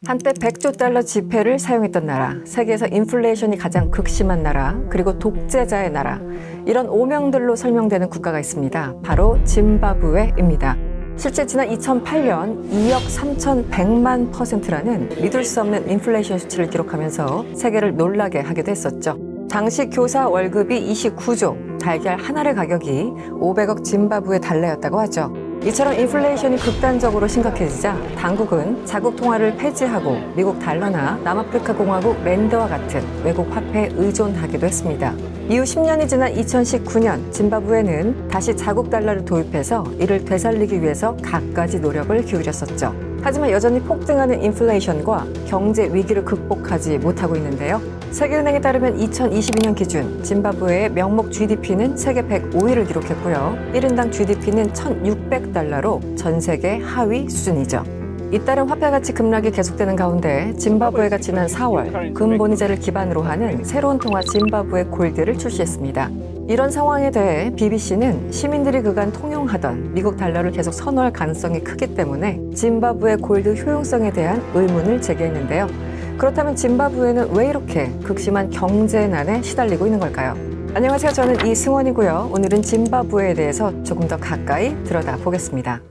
한때 100조 달러 지폐를 사용했던 나라, 세계에서 인플레이션이 가장 극심한 나라, 그리고 독재자의 나라, 이런 오명들로 설명되는 국가가 있습니다. 바로 짐바브웨입니다. 실제 지난 2008년 2억 3,100만 %라는 믿을 수 없는 인플레이션 수치를 기록하면서 세계를 놀라게 하기도 했었죠. 당시 교사 월급이 29조, 달걀 하나의 가격이 500억 짐바브웨 달러였다고 하죠. 이처럼 인플레이션이 극단적으로 심각해지자 당국은 자국 통화를 폐지하고 미국 달러나 남아프리카 공화국 랜드와 같은 외국 화폐에 의존하기도 했습니다. 이후 10년이 지난 2019년 짐바브웨는 다시 자국 달러를 도입해서 이를 되살리기 위해서 갖가지 노력을 기울였었죠. 하지만 여전히 폭등하는 인플레이션과 경제 위기를 극복하지 못하고 있는데요. 세계은행에 따르면 2022년 기준 짐바브웨의 명목 GDP는 세계 105위를 기록했고요. 1인당 GDP는 1,600달러로 전 세계 하위 수준이죠. 잇따른 화폐가치 급락이 계속되는 가운데 짐바브웨가 지난 4월 금본위제를 기반으로 하는 새로운 통화 짐바브웨 골드를 출시했습니다. 이런 상황에 대해 BBC는 시민들이 그간 통용하던 미국 달러를 계속 선호할 가능성이 크기 때문에 짐바브웨 골드 효용성에 대한 의문을 제기했는데요. 그렇다면 짐바브웨는 왜 이렇게 극심한 경제난에 시달리고 있는 걸까요? 안녕하세요. 저는 이승원이고요. 오늘은 짐바브웨에 대해서 조금 더 가까이 들여다보겠습니다.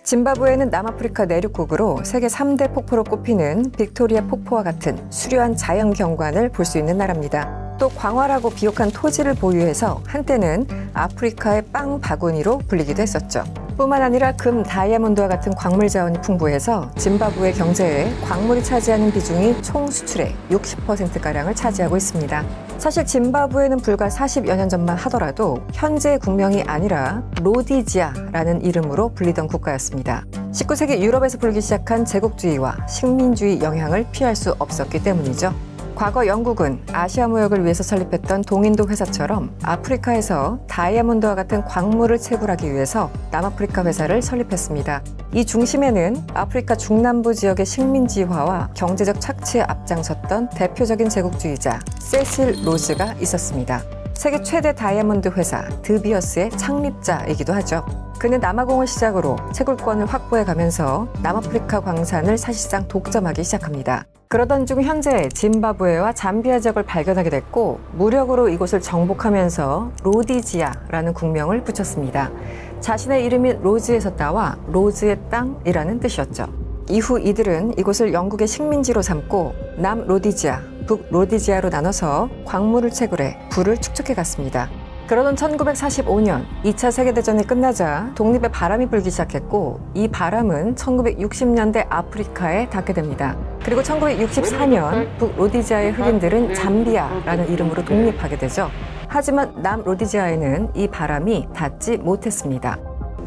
짐바브웨는 남아프리카 내륙국으로 세계 3대 폭포로 꼽히는 빅토리아 폭포와 같은 수려한 자연 경관을 볼 수 있는 나라입니다. 또 광활하고 비옥한 토지를 보유해서 한때는 아프리카의 빵 바구니로 불리기도 했었죠. 뿐만 아니라 금, 다이아몬드와 같은 광물 자원이 풍부해서 짐바브웨 경제에 광물이 차지하는 비중이 총 수출의 60%가량을 차지하고 있습니다. 사실 짐바브웨는 불과 40여 년 전만 하더라도 현재의 국명이 아니라 로디지아라는 이름으로 불리던 국가였습니다. 19세기 유럽에서 불기 시작한 제국주의와 식민주의 영향을 피할 수 없었기 때문이죠. 과거 영국은 아시아 무역을 위해서 설립했던 동인도 회사처럼 아프리카에서 다이아몬드와 같은 광물을 채굴하기 위해서 남아프리카 회사를 설립했습니다. 이 중심에는 아프리카 중남부 지역의 식민지화와 경제적 착취에 앞장섰던 대표적인 제국주의자 세실 로즈가 있었습니다. 세계 최대 다이아몬드 회사 드비어스의 창립자이기도 하죠. 그는 남아공을 시작으로 채굴권을 확보해가면서 남아프리카 광산을 사실상 독점하기 시작합니다. 그러던 중 현재 짐바브웨와 잠비아 지역을 발견하게 됐고 무력으로 이곳을 정복하면서 로디지아라는 국명을 붙였습니다. 자신의 이름인 로즈에서 따와 로즈의 땅이라는 뜻이었죠. 이후 이들은 이곳을 영국의 식민지로 삼고 남로디지아, 북로디지아로 나눠서 광물을 채굴해 부를 축적해 갔습니다. 그러던 1945년 2차 세계대전이 끝나자 독립의 바람이 불기 시작했고 이 바람은 1960년대 아프리카에 닿게 됩니다. 그리고 1964년 북로디지아의 흑인들은 잠비아라는 이름으로 독립하게 되죠. 하지만 남로디지아에는 이 바람이 닿지 못했습니다.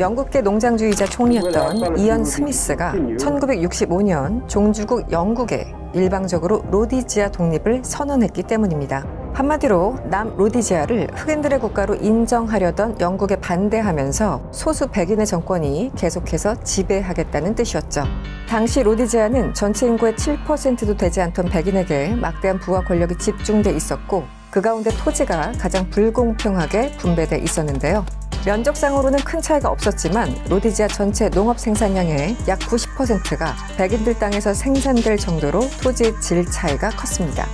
영국계 농장주의자 총리였던 이언 스미스가 1965년 종주국 영국에 일방적으로 로디지아 독립을 선언했기 때문입니다. 한마디로 남로디지아를 흑인들의 국가로 인정하려던 영국에 반대하면서 소수 백인의 정권이 계속해서 지배하겠다는 뜻이었죠. 당시 로디지아는 전체 인구의 7%도 되지 않던 백인에게 막대한 부와 권력이 집중돼 있었고 그 가운데 토지가 가장 불공평하게 분배돼 있었는데요. 면적상으로는 큰 차이가 없었지만 로디지아 전체 농업 생산량의 약 90%가 백인들 땅에서 생산될 정도로 토지의 질 차이가 컸습니다.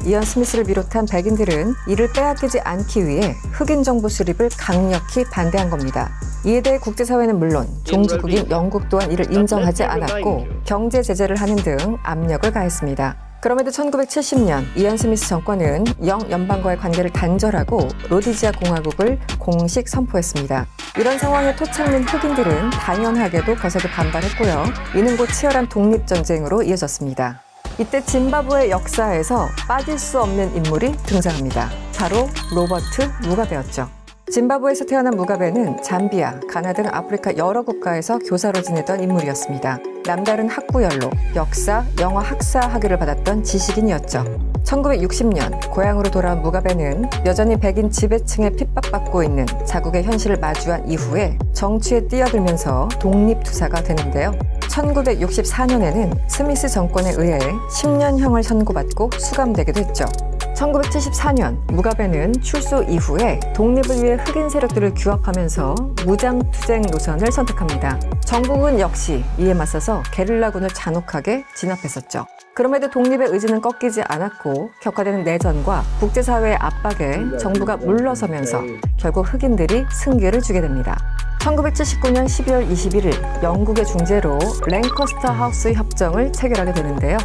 이언 스미스를 비롯한 백인들은 이를 빼앗기지 않기 위해 흑인 정부 수립을 강력히 반대한 겁니다. 이에 대해 국제사회는 물론 종주국인 영국 또한 이를 인정하지 않았고 경제 제재를 하는 등 압력을 가했습니다. 그럼에도 1970년 이언 스미스 정권은 영연방과의 관계를 단절하고 로디지아 공화국을 공식 선포했습니다. 이런 상황에 토착된 흑인들은 당연하게도 거세게 반발했고요. 이는 곧 치열한 독립전쟁으로 이어졌습니다. 이때 짐바브웨 역사에서 빠질 수 없는 인물이 등장합니다. 바로 로버트 무가베였죠. 짐바브웨에서 태어난 무가베는 잠비아, 가나 등 아프리카 여러 국가에서 교사로 지내던 인물이었습니다. 남다른 학구열로 역사, 영어 학사 학위를 받았던 지식인이었죠. 1960년 고향으로 돌아온 무가베는 여전히 백인 지배층에 핍박받고 있는 자국의 현실을 마주한 이후에 정치에 뛰어들면서 독립투사가 되는데요. 1964년에는 스미스 정권에 의해 10년형을 선고받고 수감되기도 했죠. 1974년 무가베는 출소 이후에 독립을 위해 흑인 세력들을 규합하면서 무장투쟁 노선을 선택합니다. 정부군 역시 이에 맞서서 게릴라군을 잔혹하게 진압했었죠. 그럼에도 독립의 의지는 꺾이지 않았고 격화되는 내전과 국제사회의 압박에 정부가 물러서면서 결국 흑인들이 승기를 주게 됩니다. 1979년 12월 21일 영국의 중재로 랭커스터 하우스 협정을 체결하게 되는데요.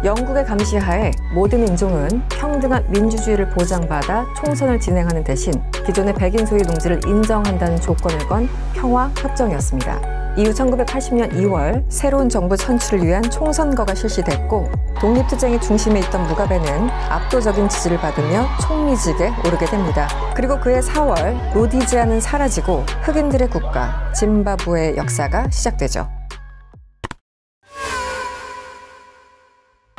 영국의 감시하에 모든 인종은 평등한 민주주의를 보장받아 총선을 진행하는 대신 기존의 백인 소유 농지를 인정한다는 조건을 건 평화협정이었습니다. 이후 1980년 2월 새로운 정부 선출을 위한 총선거가 실시됐고 독립투쟁의 중심에 있던 무가베는 압도적인 지지를 받으며 총리직에 오르게 됩니다. 그리고 그해 4월 로디지아는 사라지고 흑인들의 국가 짐바브웨의 역사가 시작되죠.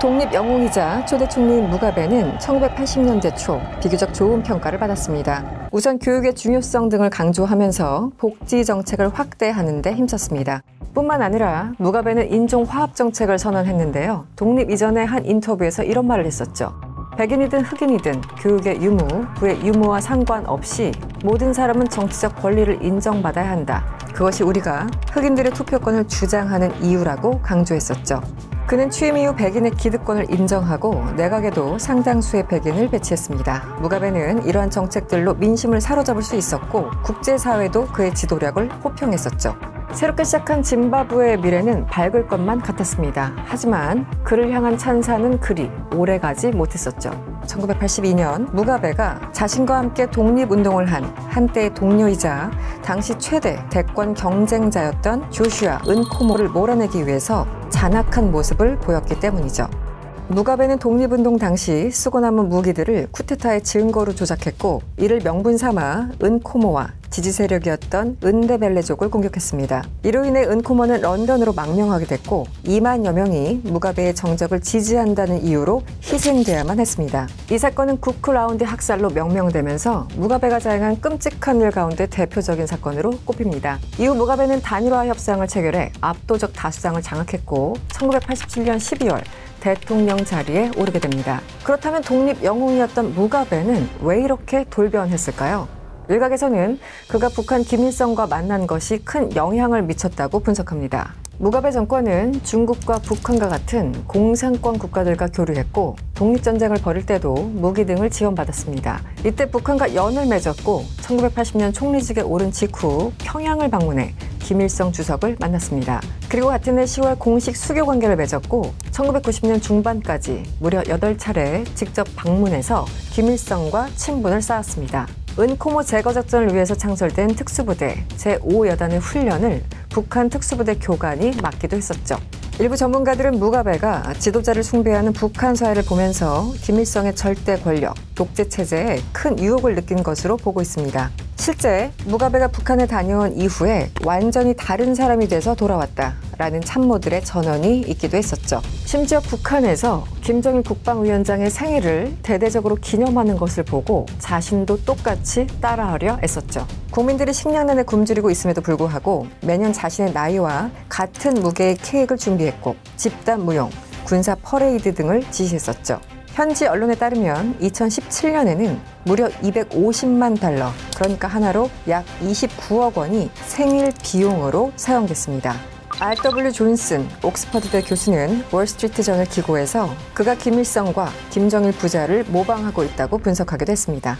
독립 영웅이자 초대 총리인 무가베는 1980년대 초 비교적 좋은 평가를 받았습니다. 우선 교육의 중요성 등을 강조하면서 복지 정책을 확대하는 데 힘썼습니다. 뿐만 아니라 무가베는 인종화합 정책을 선언했는데요. 독립 이전에 한 인터뷰에서 이런 말을 했었죠. 백인이든 흑인이든 교육의 유무, 부의 유무와 상관없이 모든 사람은 정치적 권리를 인정받아야 한다. 그것이 우리가 흑인들의 투표권을 주장하는 이유라고 강조했었죠. 그는 취임 이후 백인의 기득권을 인정하고 내각에도 상당수의 백인을 배치했습니다. 무가베는 이러한 정책들로 민심을 사로잡을 수 있었고 국제사회도 그의 지도력을 호평했었죠. 새롭게 시작한 짐바브웨의 미래는 밝을 것만 같았습니다. 하지만 그를 향한 찬사는 그리 오래가지 못했었죠. 1982년 무가베가 자신과 함께 독립운동을 한 한때의 동료이자 당시 최대 대권 경쟁자였던 조슈아 은코모를 몰아내기 위해서 잔악한 모습을 보였기 때문이죠. 무가베는 독립운동 당시 쓰고 남은 무기들을 쿠데타의 증거로 조작했고 이를 명분 삼아 은코모와 지지 세력이었던 은데벨레족을 공격했습니다. 이로 인해 은코모는 런던으로 망명하게 됐고 2만여 명이 무가베의 정적을 지지한다는 이유로 희생돼야만 했습니다. 이 사건은 쿠크라운디 학살로 명명되면서 무가베가 자행한 끔찍한 일 가운데 대표적인 사건으로 꼽힙니다. 이후 무가베는 단일화 협상을 체결해 압도적 다수당을 장악했고 1987년 12월 대통령 자리에 오르게 됩니다. 그렇다면 독립 영웅이었던 무가베는 왜 이렇게 돌변했을까요? 일각에서는 그가 북한 김일성과 만난 것이 큰 영향을 미쳤다고 분석합니다. 무가베 정권은 중국과 북한과 같은 공산권 국가들과 교류했고 독립전쟁을 벌일 때도 무기 등을 지원받았습니다. 이때 북한과 연을 맺었고 1980년 총리직에 오른 직후 평양을 방문해 김일성 주석을 만났습니다. 그리고 같은 해 10월 공식 수교 관계를 맺었고 1990년 중반까지 무려 8차례 직접 방문해서 김일성과 친분을 쌓았습니다. 은코모 제거 작전을 위해서 창설된 특수부대 제5여단의 훈련을 북한 특수부대 교관이 맡기도 했었죠. 일부 전문가들은 무가베가 지도자를 숭배하는 북한 사회를 보면서 김일성의 절대 권력, 독재 체제에 큰 유혹을 느낀 것으로 보고 있습니다. 실제 무가베가 북한에 다녀온 이후에 완전히 다른 사람이 돼서 돌아왔다라는 참모들의 전언이 있기도 했었죠. 심지어 북한에서 김정일 국방위원장의 생일을 대대적으로 기념하는 것을 보고 자신도 똑같이 따라하려 애썼죠. 국민들이 식량난에 굶주리고 있음에도 불구하고 매년 자신의 나이와 같은 무게의 케이크를 준비했고 집단 무용, 군사 퍼레이드 등을 지시했었죠. 현지 언론에 따르면 2017년에는 무려 250만 달러, 그러니까 하나로 약 29억 원이 생일 비용으로 사용됐습니다. R.W. 존슨 옥스퍼드대 교수는 월스트리트전을 기고해서 그가 김일성과 김정일 부자를 모방하고 있다고 분석하기도 했습니다.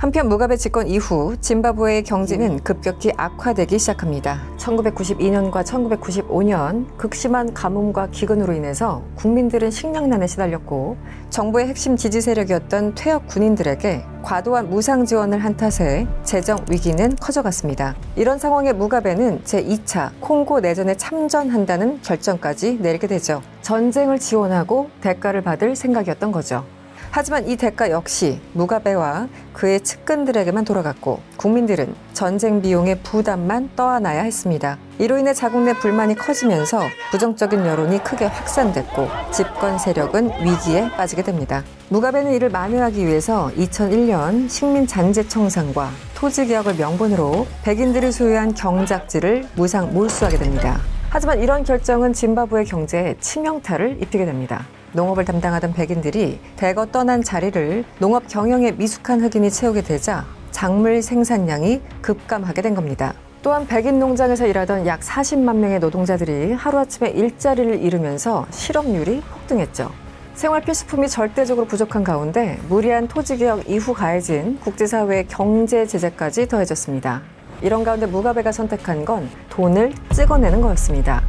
한편 무가베 집권 이후 짐바브웨의 경제는 급격히 악화되기 시작합니다. 1992년과 1995년 극심한 가뭄과 기근으로 인해서 국민들은 식량난에 시달렸고 정부의 핵심 지지 세력이었던 퇴역 군인들에게 과도한 무상 지원을 한 탓에 재정 위기는 커져갔습니다. 이런 상황에 무가베는 제2차 콩고 내전에 참전한다는 결정까지 내리게 되죠. 전쟁을 지원하고 대가를 받을 생각이었던 거죠. 하지만 이 대가 역시 무가베와 그의 측근들에게만 돌아갔고 국민들은 전쟁 비용의 부담만 떠안아야 했습니다. 이로 인해 자국 내 불만이 커지면서 부정적인 여론이 크게 확산됐고 집권 세력은 위기에 빠지게 됩니다. 무가베는 이를 만회하기 위해서 2001년 식민잔재청산과 토지개혁을 명분으로 백인들이 소유한 경작지를 무상 몰수하게 됩니다. 하지만 이런 결정은 짐바브웨 경제에 치명타를 입히게 됩니다. 농업을 담당하던 백인들이 대거 떠난 자리를 농업 경영에 미숙한 흑인이 채우게 되자 작물 생산량이 급감하게 된 겁니다. 또한 백인 농장에서 일하던 약 40만 명의 노동자들이 하루아침에 일자리를 잃으면서 실업률이 폭등했죠. 생활 필수품이 절대적으로 부족한 가운데 무리한 토지개혁 이후 가해진 국제사회의 경제 제재까지 더해졌습니다. 이런 가운데 무가베가 선택한 건 돈을 찍어내는 거였습니다.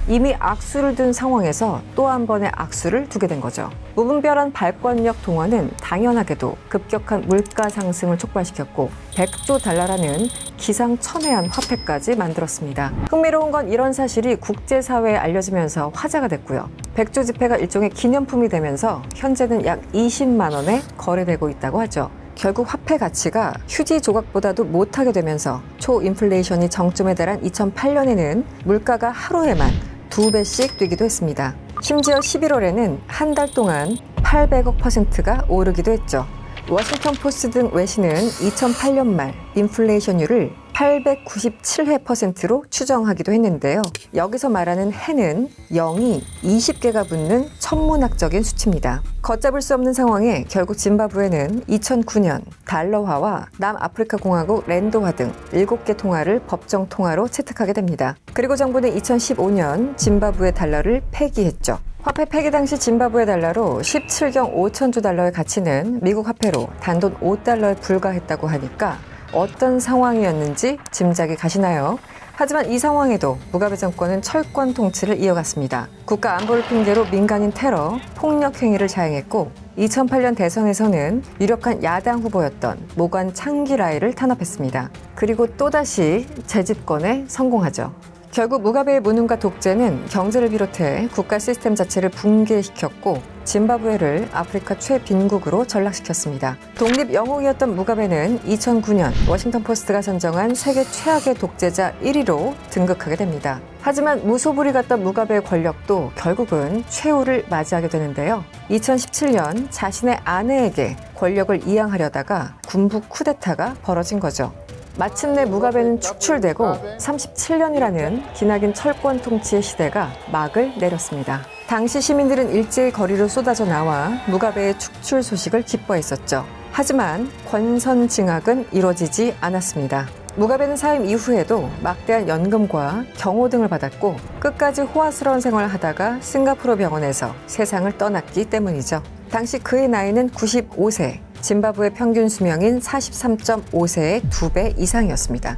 이미 악수를 둔 상황에서 또 한 번의 악수를 두게 된 거죠. 무분별한 발권력 동원은 당연하게도 급격한 물가 상승을 촉발시켰고 100조 달러라는 기상천외한 화폐까지 만들었습니다. 흥미로운 건 이런 사실이 국제사회에 알려지면서 화제가 됐고요. 100조 지폐가 일종의 기념품이 되면서 현재는 약 20만 원에 거래되고 있다고 하죠. 결국 화폐 가치가 휴지 조각보다도 못하게 되면서 초인플레이션이 정점에 달한 2008년에는 물가가 하루에만 2배씩 뛰기도 했습니다. 심지어 11월에는 한 달 동안 800억%가 오르기도 했죠. 워싱턴 포스트 등 외신은 2008년 말 인플레이션율을 897%로 추정하기도 했는데요. 여기서 말하는 해는 0이 20개가 붙는 천문학적인 수치입니다. 걷잡을 수 없는 상황에 결국 짐바브웨는 2009년 달러화와 남아프리카 공화국 랜도화 등 7개 통화를 법정 통화로 채택하게 됩니다. 그리고 정부는 2015년 짐바브웨 달러를 폐기했죠. 화폐 폐기 당시 짐바브웨 달러로 17경 5천조 달러의 가치는 미국 화폐로 단돈 5달러에 불과했다고 하니까 어떤 상황이었는지 짐작이 가시나요? 하지만 이 상황에도 무가베 정권은 철권 통치를 이어갔습니다. 국가 안보를 핑계로 민간인 테러, 폭력 행위를 자행했고 2008년 대선에서는 유력한 야당 후보였던 모관 창기라이를 탄압했습니다. 그리고 또다시 재집권에 성공하죠. 결국 무가베의 무능과 독재는 경제를 비롯해 국가 시스템 자체를 붕괴시켰고 짐바브웨를 아프리카 최빈국으로 전락시켰습니다. 독립 영웅이었던 무가베는 2009년 워싱턴 포스트가 선정한 세계 최악의 독재자 1위로 등극하게 됩니다. 하지만 무소불위 같던 무가베의 권력도 결국은 최후를 맞이하게 되는데요. 2017년 자신의 아내에게 권력을 이양하려다가 군부 쿠데타가 벌어진 거죠. 마침내 무가베는 축출되고 37년이라는 기나긴 철권 통치의 시대가 막을 내렸습니다. 당시 시민들은 일제히 거리로 쏟아져 나와 무가베의 축출 소식을 기뻐했었죠. 하지만 권선징악은 이루어지지 않았습니다. 무가베는 사임 이후에도 막대한 연금과 경호 등을 받았고 끝까지 호화스러운 생활을 하다가 싱가포르 병원에서 세상을 떠났기 때문이죠. 당시 그의 나이는 95세. 짐바브웨 평균 수명인 43.5세의 2배 이상이었습니다.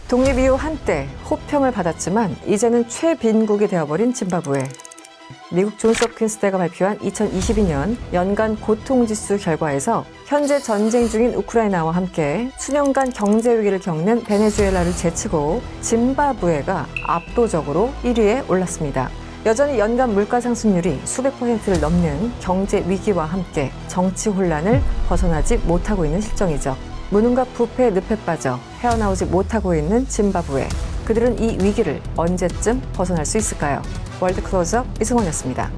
독립 이후 한때 호평을 받았지만 이제는 최빈국이 되어버린 짐바브웨. 미국 존스 홉킨스대가 발표한 2022년 연간 고통지수 결과에서 현재 전쟁 중인 우크라이나와 함께 수년간 경제 위기를 겪는 베네수엘라를 제치고 짐바브웨가 압도적으로 1위에 올랐습니다. 여전히 연간 물가 상승률이 수백 %를 넘는 경제 위기와 함께 정치 혼란을 벗어나지 못하고 있는 실정이죠. 무능과 부패의 늪에 빠져 헤어나오지 못하고 있는 짐바브웨. 그들은 이 위기를 언제쯤 벗어날 수 있을까요? 월드 클로즈업 이승원이었습니다.